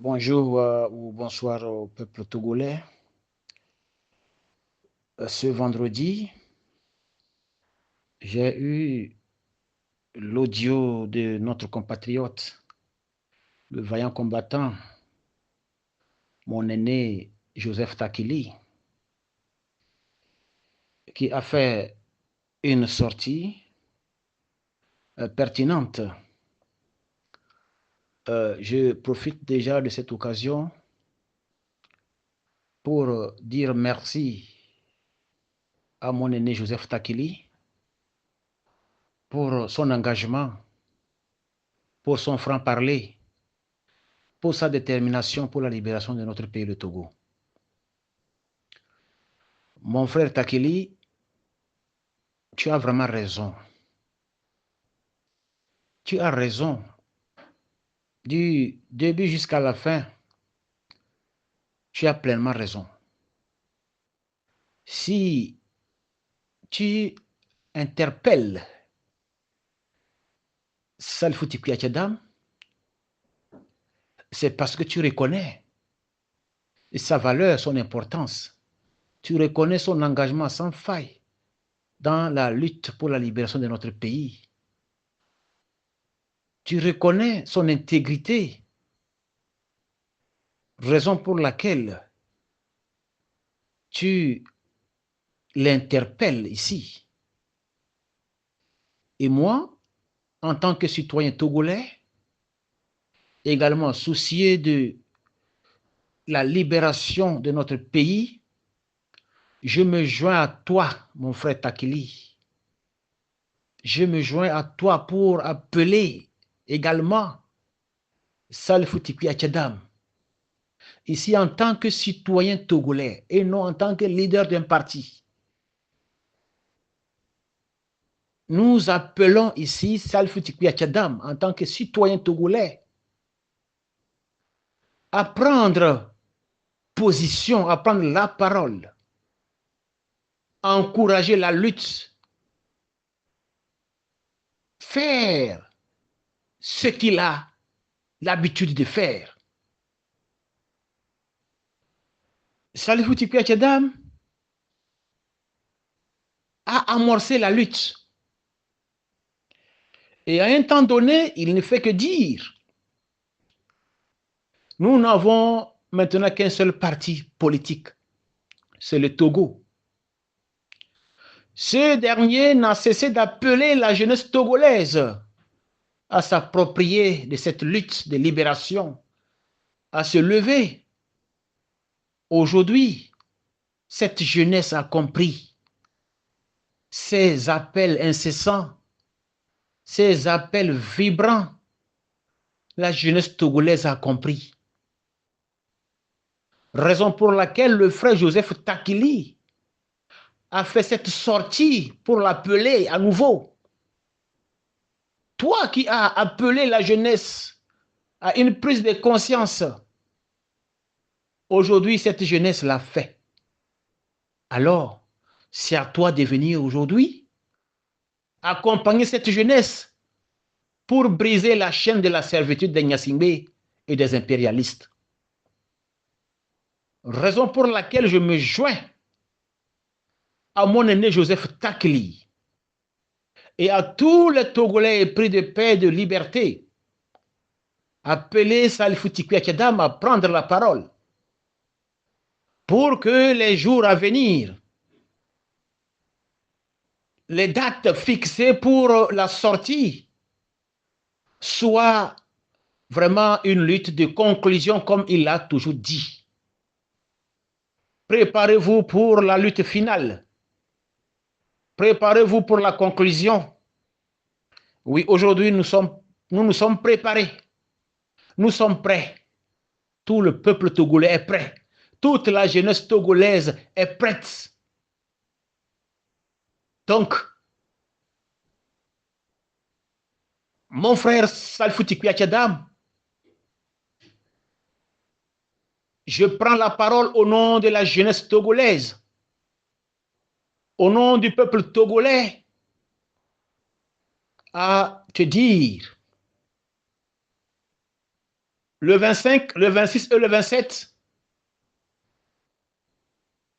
Bonjour ou bonsoir au peuple togolais. Ce vendredi, j'ai eu l'audio de notre compatriote, le vaillant combattant, mon aîné Joseph Takili, qui a fait une sortie pertinente. Je profite déjà de cette occasion pour dire merci à mon aîné Joseph Takili pour son engagement, pour son franc-parler, pour sa détermination pour la libération de notre pays, le Togo. Mon frère Takili, tu as vraiment raison. Tu as raison. Du début jusqu'à la fin, tu as pleinement raison. Si tu interpelles Salfou Tchadam, c'est parce que tu reconnais sa valeur, son importance. Tu reconnais son engagement sans faille dans la lutte pour la libération de notre pays. Tu reconnais son intégrité, raison pour laquelle tu l'interpelles ici. Et moi, en tant que citoyen togolais, également soucieux de la libération de notre pays, je me joins à toi, mon frère Takili. Je me joins à toi pour appeler également Salfou Tchadam, ici en tant que citoyen togolais et non en tant que leader d'un parti. Nous appelons ici Salfou Tchadam en tant que citoyen togolais à prendre position, à prendre la parole, à encourager la lutte, faire ce qu'il a l'habitude de faire. Salifou Tchadam a amorcé la lutte. Et à un temps donné, il ne fait que dire. Nous n'avons maintenant qu'un seul parti politique, c'est le Togo. Ce dernier n'a cessé d'appeler la jeunesse togolaise à s'approprier de cette lutte de libération, à se lever. Aujourd'hui, cette jeunesse a compris ces appels incessants, ces appels vibrants. La jeunesse togolaise a compris. Raison pour laquelle le frère Joseph Takili a fait cette sortie pour l'appeler à nouveau. Toi qui as appelé la jeunesse à une prise de conscience, aujourd'hui cette jeunesse l'a fait. Alors, c'est à toi de venir aujourd'hui accompagner cette jeunesse pour briser la chaîne de la servitude des Nyasingbe et des impérialistes. Raison pour laquelle je me joins à mon aîné Joseph Takili et à tous les Togolais épris de paix et de liberté, appeler Salifou Tchadam à prendre la parole pour que les jours à venir, les dates fixées pour la sortie soient vraiment une lutte de conclusion comme il l'a toujours dit. Préparez-vous pour la lutte finale. Préparez-vous pour la conclusion. Oui, aujourd'hui, nous nous sommes préparés. Nous sommes prêts. Tout le peuple togolais est prêt. Toute la jeunesse togolaise est prête. Donc, mon frère Salfou Tchadam, je prends la parole au nom de la jeunesse togolaise, au nom du peuple togolais, à te dire le 25, le 26 et le 27,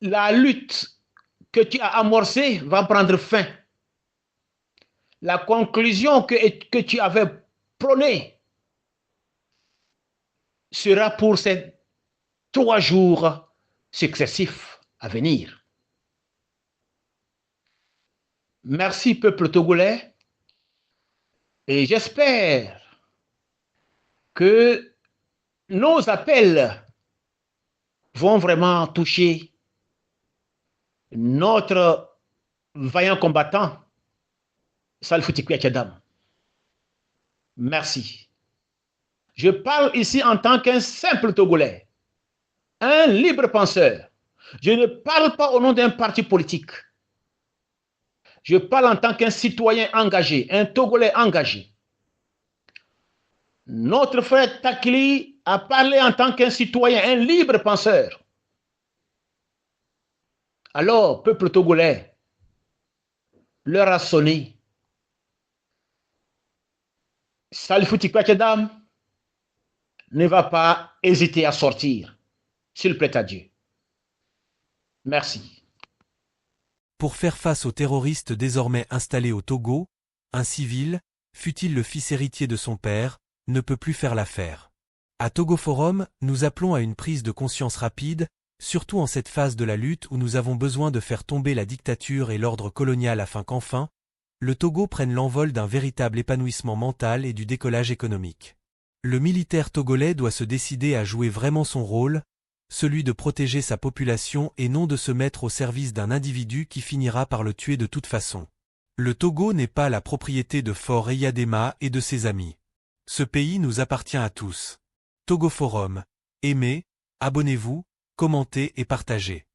la lutte que tu as amorcée va prendre fin. La conclusion que tu avais prônée sera pour ces 3 jours successifs à venir. Merci, peuple togolais, et j'espère que nos appels vont vraiment toucher notre vaillant combattant, Salfou Tchadam. Merci. Je parle ici en tant qu'un simple Togolais, un libre penseur. Je ne parle pas au nom d'un parti politique. Je parle en tant qu'un citoyen engagé, un Togolais engagé. Notre frère Takili a parlé en tant qu'un citoyen, un libre penseur. Alors, peuple togolais, l'heure a sonné. Salifou Tchadam ne va pas hésiter à sortir, s'il plaît à Dieu. Merci. Pour faire face aux terroristes désormais installés au Togo, un civil, fût-il le fils héritier de son père, ne peut plus faire l'affaire. À Togo Forum, nous appelons à une prise de conscience rapide, surtout en cette phase de la lutte où nous avons besoin de faire tomber la dictature et l'ordre colonial afin qu'enfin, le Togo prenne l'envol d'un véritable épanouissement mental et du décollage économique. Le militaire togolais doit se décider à jouer vraiment son rôle, celui de protéger sa population et non de se mettre au service d'un individu qui finira par le tuer de toute façon. Le Togo n'est pas la propriété de Faure Eyadema et de ses amis. Ce pays nous appartient à tous. Togo Forum, aimez, abonnez-vous, commentez et partagez.